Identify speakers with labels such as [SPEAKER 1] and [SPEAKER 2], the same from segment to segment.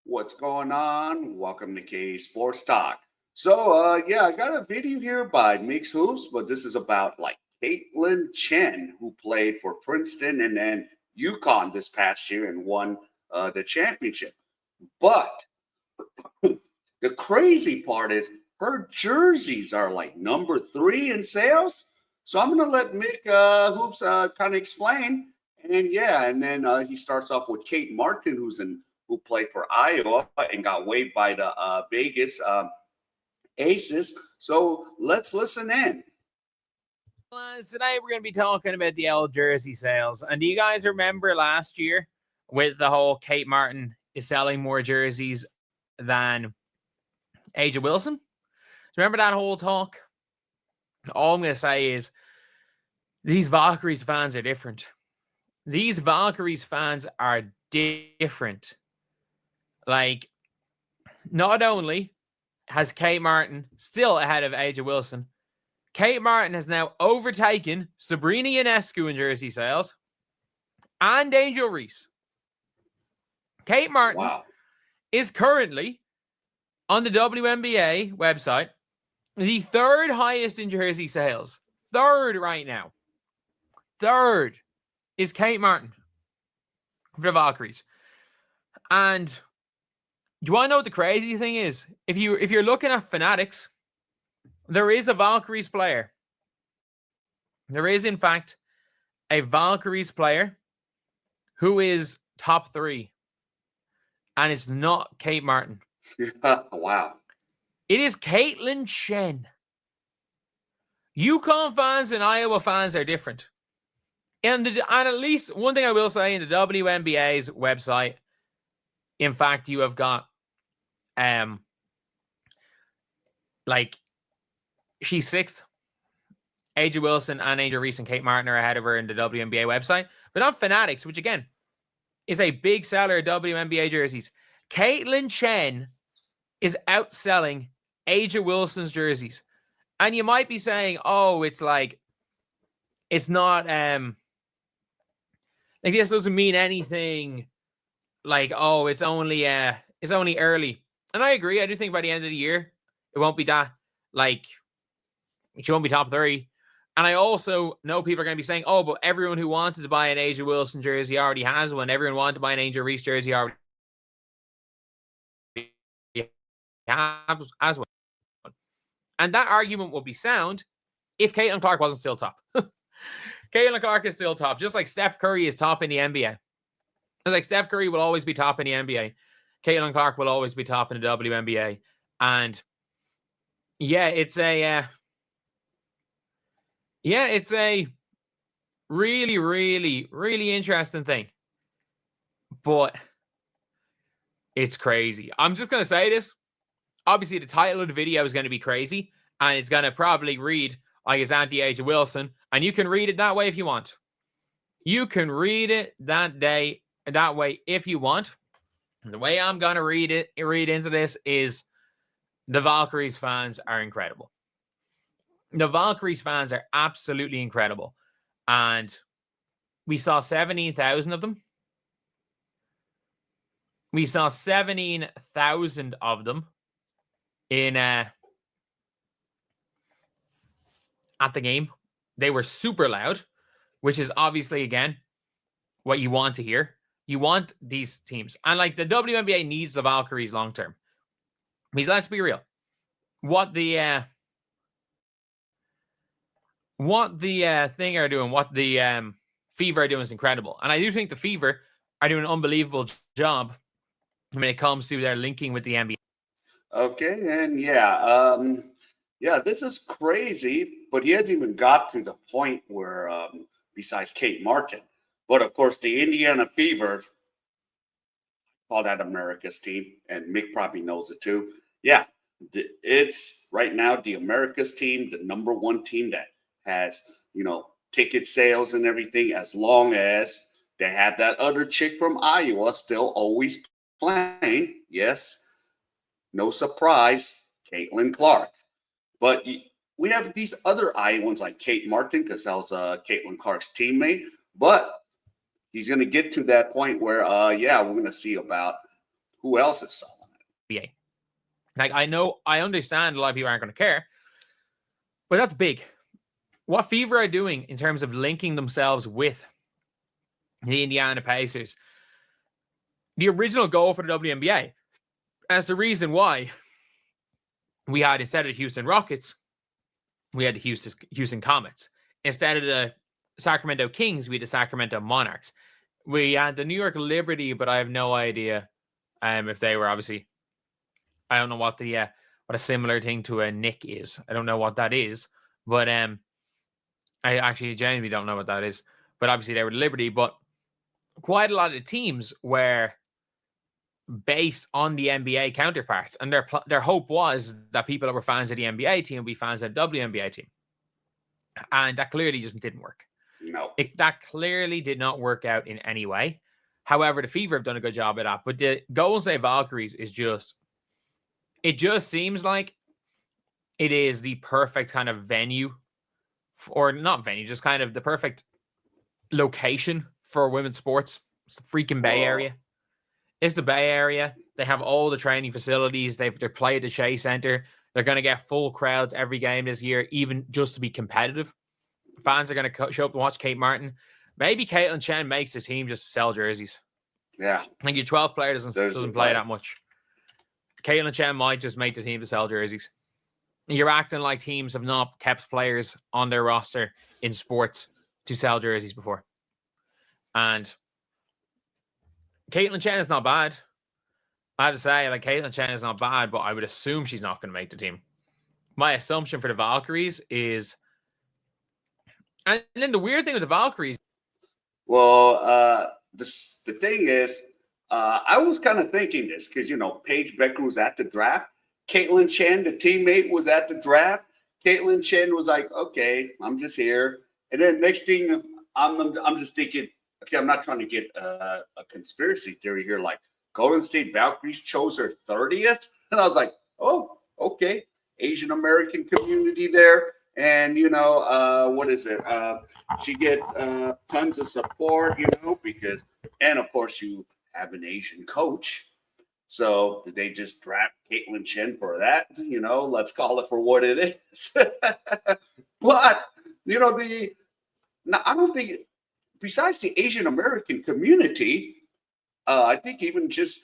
[SPEAKER 1] What's going on? Welcome to K Sports Talk. I got a video here by Mix Hoops, but this is about like Caitin Chen, who played for Princeton and then UConn this past year and won the championship. But the crazy part is her jerseys are like number 3 in sales. So I'm going to let Mick Hoops kind of explain. And then he starts off with Kate Martin, who played for Iowa and got waived by the Vegas Aces. So let's listen in.
[SPEAKER 2] Tonight we're going to be talking about the old jersey sales. And do you guys remember last year with the whole Kate Martin is selling more jerseys than A'ja Wilson? Remember that whole talk? All I'm going to say is these Valkyries fans are different. These Valkyries fans are different. Like, not only has Kate Martin still ahead of A'ja Wilson, Kate Martin has now overtaken Sabrina Ionescu in jersey sales and Angel Reese. Kate Martin is currently on the WNBA website the third highest in jersey sales. Third right now. Third is Kate Martin for the Valkyries. And do you want to know what the crazy thing is? If you're looking at Fanatics, there is a Valkyries player. There is, in fact, a Valkyries player who is top 3. And it's not Kate Martin.
[SPEAKER 1] Wow.
[SPEAKER 2] It is Caitin Chen. UConn fans and Iowa fans are different. And at least one thing I will say, in the WNBA's website, in fact, you have got she's 6th. A'ja Wilson and Angel Reese and Kate Martin are ahead of her in the WNBA website. But on Fanatics, which again is a big seller of WNBA jerseys, Caitin Chen is outselling A'ja Wilson's jerseys. And you might be saying, oh, it's not this doesn't mean anything. Like, oh, it's only early. And I agree. I do think by the end of the year, it won't be that, she won't be top 3. And I also know people are going to be saying, oh, but everyone who wanted to buy an A'ja Wilson jersey already has one. Everyone wanted to buy an Angel Reese jersey already has one. And that argument would be sound if Caitlin Clark wasn't still top. Caitlin Clark is still top, just like Steph Curry is top in the NBA. It's like Steph Curry will always be top in the NBA. Caitlin Clark will always be top in the WNBA. And it's a really, really, really interesting thing. But it's crazy. I'm just going to say this. Obviously, the title of the video is going to be crazy. And it's going to probably read like it's anti-A'ja Wilson. And you can read it that way if you want. You can read it that way if you want. The way I'm going to read into this is the Valkyries fans are incredible. The Valkyries fans are absolutely incredible. And we saw 17,000 of them. We saw 17,000 of them at the game. They were super loud, which is obviously, again, what you want to hear. You want these teams. And like the WNBA needs the Valkyries long term. Because let's be real. What the thing are doing, what the FIBA are doing is incredible. And I do think the FIBA are doing an unbelievable job when it comes to their linking with the NBA.
[SPEAKER 1] Okay, and this is crazy, but he hasn't even got to the point where, besides Kate Martin, but of course the Indiana Fever, call that America's team, and Mick probably knows it too. Yeah, it's right now the America's team, the number 1 team that has, ticket sales and everything, as long as they have that other chick from Iowa still always playing. Yes, no surprise, Caitlin Clark. But we have these other Iowans like Kate Martin, because that was Caitlin Clark's teammate. But he's going to get to that point where, we're going to see about who else is selling it?
[SPEAKER 2] NBA. Like, I understand a lot of people aren't going to care, but that's big. What FIBA are doing in terms of linking themselves with the Indiana Pacers, the original goal for the WNBA, as the reason why we had, instead of the Houston Rockets, we had the Houston Comets. Instead of the Sacramento Kings, we had the Sacramento Monarchs. We had the New York Liberty, but I have no idea if they were, obviously, I don't know what a similar thing to a Knick is. I don't know what that is, but I actually genuinely don't know what that is. But obviously they were the Liberty, but quite a lot of the teams were based on the NBA counterparts, and their hope was that people that were fans of the NBA team would be fans of the WNBA team, and that clearly just didn't work.
[SPEAKER 1] No,
[SPEAKER 2] that clearly did not work out in any way. However, the FIBA have done a good job of that, but the Golden State Valkyries is it just seems like it is the perfect kind of venue, or not venue, just kind of the perfect location for women's sports. It's the freaking Bay Area. It's the Bay Area. They have all the training facilities. They play at the Shea Center. They're going to get full crowds every game this year, even just to be competitive. Fans are going to show up to watch Kate Martin. Maybe Caitin Chen makes the team just to sell jerseys.
[SPEAKER 1] Yeah.
[SPEAKER 2] I think your 12th player doesn't play that much. Caitin Chen might just make the team to sell jerseys. You're acting like teams have not kept players on their roster in sports to sell jerseys before. And Caitin Chen is not bad. I have to say, like, Caitin Chen is not bad, but I would assume she's not going to make the team. My assumption for the Valkyries is... And then the weird thing with the Valkyries...
[SPEAKER 1] Well, the thing is, I was kind of thinking this because, Paige Becker was at the draft. Caitin Chen, the teammate, was at the draft. Caitin Chen was like, okay, I'm just here. And then next thing, I'm just thinking, okay, I'm not trying to get a conspiracy theory here. Like, Golden State Valkyries chose her 30th. And I was like, oh, okay. Asian American community there. And, what is it? She gets tons of support, because, and of course, you have an Asian coach. So did they just draft Caitin Chen for that? Let's call it for what it is. But, I don't think, besides the Asian American community, I think even just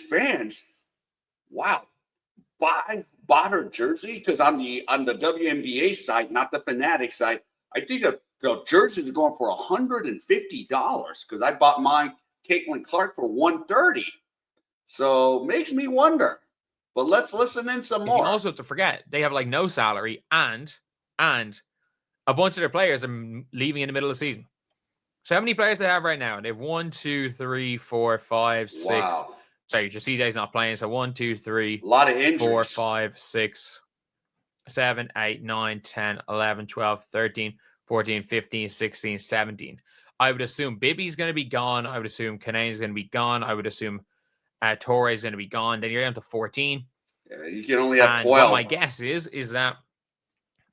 [SPEAKER 1] fans, wow, bought her jersey, because on the WNBA site, not the Fanatic site, I think the jerseys are going for $150, because I bought mine, Caitlin Clark, for $130. So makes me wonder. But let's listen in some more.
[SPEAKER 2] You also have to forget they have like no salary, and a bunch of their players are leaving in the middle of the season. So how many players they have right now? They have 1, 2, 3, 4, 5, 6.
[SPEAKER 1] Wow.
[SPEAKER 2] Sorry, your CJ's not playing. So 1, 2, 3,
[SPEAKER 1] a lot of injuries.
[SPEAKER 2] 4, 5, 6, 7, 8, 9, 10, 11, 12, 13, 14, 15, 16, 17. I would assume Bibby's going to be gone. I would assume Kanane's going to be gone. I would assume Torre is going to be gone. Then you're down to 14.
[SPEAKER 1] Yeah, you can only have 12.
[SPEAKER 2] What my guess is that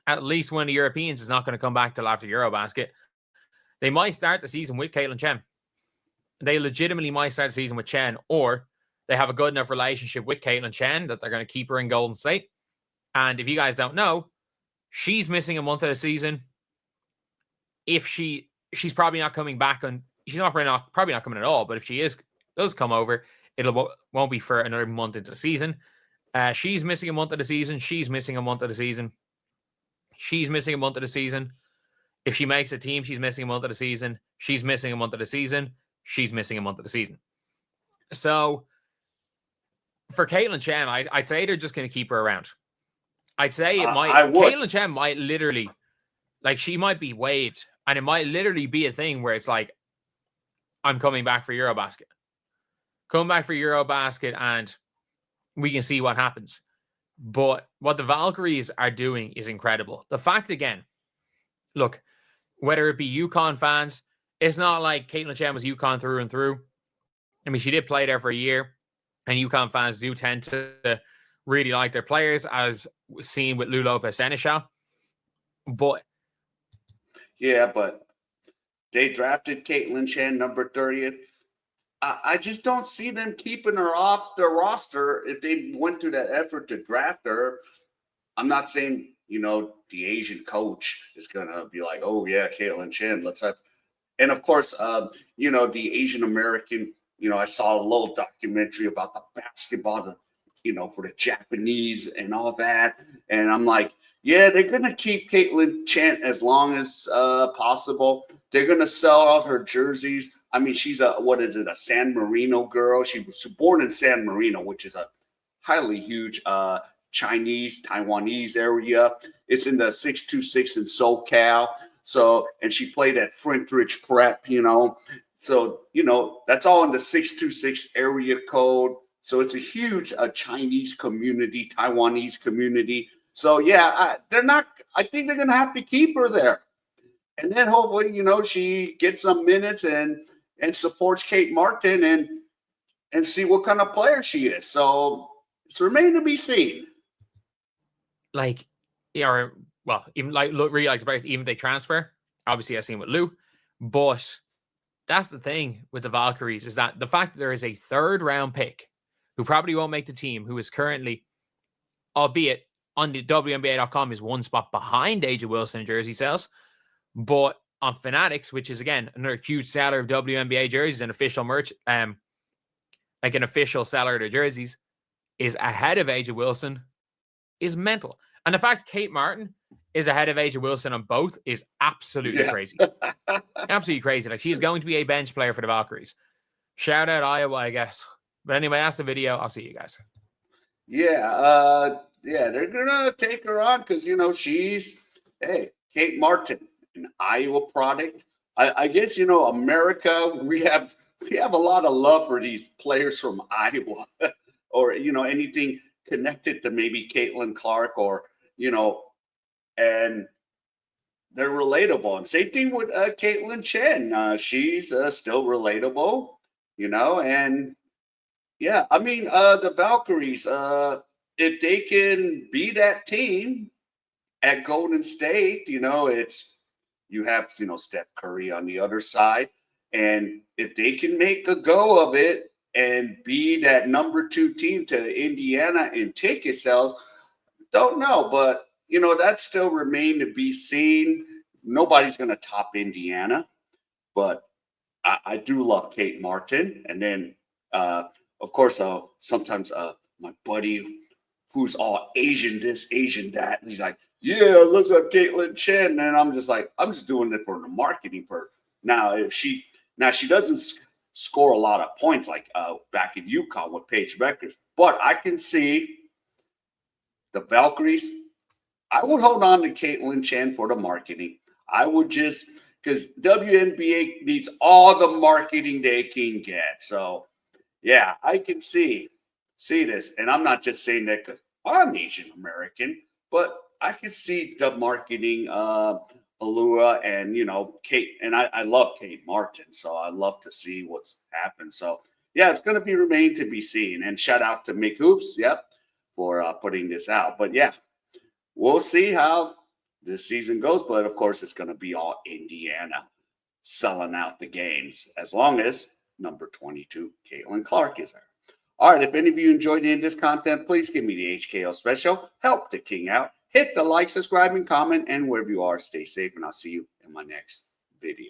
[SPEAKER 2] at least one of the Europeans is not going to come back till after Eurobasket. They might start the season with Caitin Chen. They legitimately might start the season with Chen, or they have a good enough relationship with Caitin Chen that they're going to keep her in Golden State. And if you guys don't know, she's missing a month of the season. If she's probably not coming back, she's probably not coming at all. But if she does come over, won't be for another month into the season. She's missing a month of the season. She's missing a month of the season. She's missing a month of the season. If she makes a team, she's missing a month of the season. She's missing a month of the season. She's missing a month of the season. So for Caitin Chen, I'd say they're just going to keep her around. I'd say it might. Caitin Chen might literally, like, she might be waived, and it might literally be a thing where it's like, I'm coming back for Eurobasket. Come back for Eurobasket, and we can see what happens. But what the Valkyries are doing is incredible. The fact, again, look, whether it be UConn fans, it's not like Caitin Chen was UConn through and through. I mean, she did play there for a year, and UConn fans do tend to really like their players, as seen with Lou Lopez Seneschal. But
[SPEAKER 1] yeah, but they drafted Caitin Chen number 30th. I just don't see them keeping her off their roster if they went through that effort to draft her. I'm not saying, the Asian coach is going to be like, oh, yeah, Caitin Chen, let's have. And of course, the Asian American, I saw a little documentary about the basketball, for the Japanese and all that. And I'm like, yeah, they're going to keep Caitin Chen as long as possible. They're going to sell out her jerseys. I mean, she's a San Marino girl. She was born in San Marino, which is a highly huge Chinese, Taiwanese area. It's in the 626 in SoCal. So, and she played at French Prep, So, that's all in the 626 area code. So it's a huge Chinese community, Taiwanese community. So, yeah, I think they're going to have to keep her there. And then hopefully, she gets some minutes and supports Kate Martin and see what kind of player she is. So it's remain to be seen.
[SPEAKER 2] Like, or well, even like really like even if they transfer. Obviously, I've seen with Lou, but that's the thing with the Valkyries is that the fact that there is a 3rd round pick who probably won't make the team, who is currently, albeit on the WNBA.com, is 1 spot behind A'ja Wilson in jersey sales, but on Fanatics, which is again another huge seller of WNBA jerseys and official merch, like an official seller of their jerseys, is ahead of A'ja Wilson, is mental. And the fact Kate Martin is ahead of A'ja Wilson on both is absolutely crazy. Absolutely crazy. Like, she's going to be a bench player for the Valkyries. Shout out Iowa, I guess. But anyway, that's the video. I'll see you guys.
[SPEAKER 1] Yeah, they're gonna take her on because she's Kate Martin, an Iowa product. I guess America, we have a lot of love for these players from Iowa, or anything connected to maybe Caitlin Clark, or and they're relatable. And same thing with Caitin Chen. She's still relatable, and yeah, I mean, the Valkyries, if they can be that team at Golden State, it's you have Steph Curry on the other side, and if they can make a go of it and be that number 2 team to Indiana in ticket sales, don't know, but that still remain to be seen. Nobody's going to top Indiana, but I do love Kate Martin, and then of course sometimes my buddy who's all Asian this, Asian that, he's like, yeah, let's have Caitin Chen, and I'm just like, I'm just doing it for the marketing part. Now, if she doesn't score a lot of points like back in UConn with Paige Beckers, but I can see the Valkyries. I would hold on to Caitin Chen for the marketing. I would just, because WNBA needs all the marketing they can get. So, yeah, I can see this. And I'm not just saying that because I'm Asian American, but I can see the marketing Alua and, Kate. And I love Kate Martin. So I love to see what's happened. So, yeah, it's going to be remain to be seen. And shout out to Mick Hoops, for putting this out. But, yeah, we'll see how this season goes. But, of course, it's going to be all Indiana selling out the games as long as number 22, Caitlin Clark, is there. All right, if any of you enjoyed any of this content, please give me the HKL special. Help the king out. Hit the like, subscribe, and comment. And wherever you are, stay safe. And I'll see you in my next video.